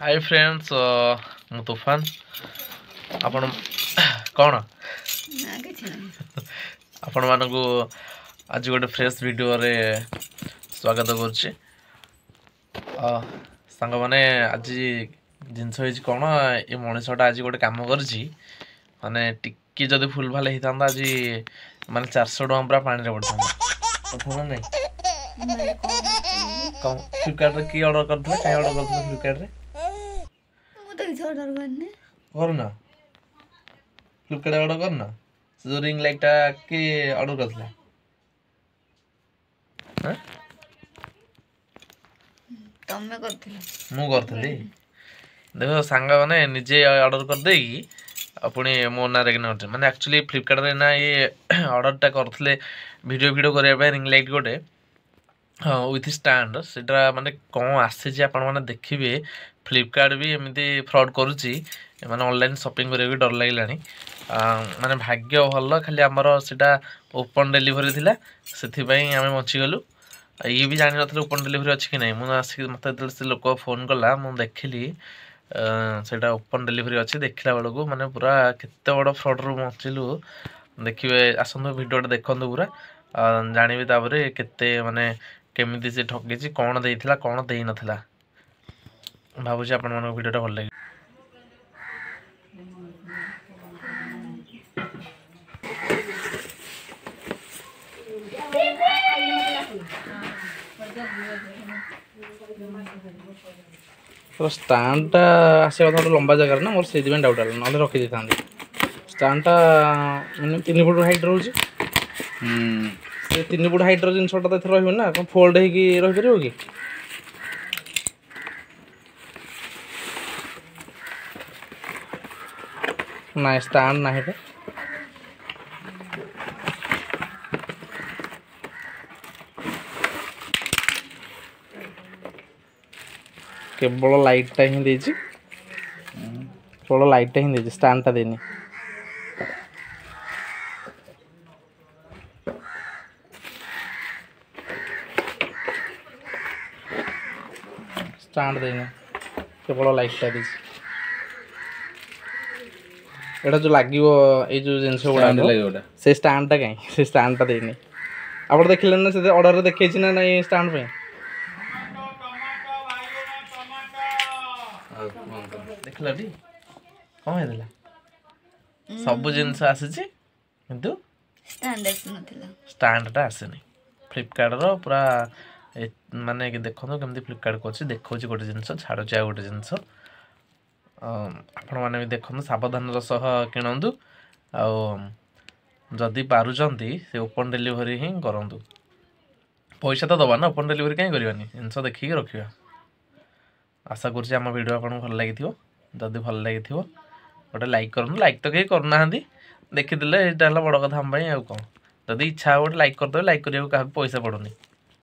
Hi friends मु तूफान आपण कौन आपण मानक आज गोटे फ्रेश वीडियो रे स्वागत करुच्ची सांग मैंने आज जिनस कौन ये मनीषटा आज गोटे कम कर माने टिकी जदि फुल भाल होता आज माने 400 टका पूरा पानी पड़ता नहीं फ्लिपकार्ट रे की ऑर्डर करथिले काई ऑर्डर करथिले फ्लिपकार्ट रे करना फ्लिपकार्ट ऑर्डर करना जो रिंग लाइटा के ऑर्डर करथिले हैं तमे करथिले मु करथली देखो सांग माने निजे ऑर्डर कर देगी अपनी मो ना रे माने एक्चुअली फ्लिपकार्ट रे ना ये ऑर्डर टा करथिले वीडियो करिया पे रिंग लाइट गोटे विथ स्टैंड सेटा माने कौन आसी आपण माने देखिबे फ्लिपकार्ट भी एमती फ्रॉड करुच्ची माने ऑनलाइन शॉपिंग करिया भी डर लागिलानी माने भाग्य भल खाली आमर सेटा ओपन डिलीवरी थिला सेथि पई आमे बची गलु ये भी जानि नथले ओपन डिलीवरी अछि कि नै मु आसी मते से लोक फोन कला मु देखिली सेटा ओपन डिलीवरी अछि देखिला बेलको माने पूरा केते बड़ फ्रॉड रो बचिलु देखिबे आसंतो वीडियो देखंतु पूरा जानिबे ताबरे केते माने केमिति से ठकिछि कोन देइथिला कोन देइ नथिला भाबुछि आपण मन वीडियोटा भल लागि तो स्टैंड आसे गोटे लंबा जगह ना मोर से डाउट आला ना रखी देता स्टैंड मैंने 3 फुट हाइट रोज से 3 फुट हाइट रो जिनसटा तो रहिबो ना कोन फोल्ड हे कि रहि परिबो कि ना स्टैंड ना है केवल लाइटा ही देछि केवल लाइटा ही देछि स्टैंड ता देनी स्टैंड देनी केवल लाइटा देछि एटा जो लागिवो ए जो जिंस गुडा से स्टैंड ता काई से स्टैंड ता देनी आपण देखिले ना से ऑर्डर रे देखैछि ना नहीं स्टैंड पे देखला टी कौन हेला सब जिनस आसीछि किंतु स्टैंड ता आसेनी फ्लिपकार्ट रो पूरा माने कि देखो केमती फ्लिपकार्ट को अछि देखौछि गोटे जिनस छाडो जा गोटे जिनस आपण माने भी देखो सावधान सह किणंदु आ जदि पारुचंती से ओपन डिलीवरी ही करंदु पैसा तो दबा ना ओपन डिलीवरी कहीं करबानी जिनस देखिक रखिबा आशा करछि हम वीडियो आपन भल लागिथिबो जदि भल लागिथिबो गोटे लाइक करनु लाइक तो कहीं करना हांदी देखि दिले एटा हला बड़ कथा हम पई आ कोन जदि इच्छा गोटे लाइक कर दो लाइक करिया का पैसा पड़ोनी।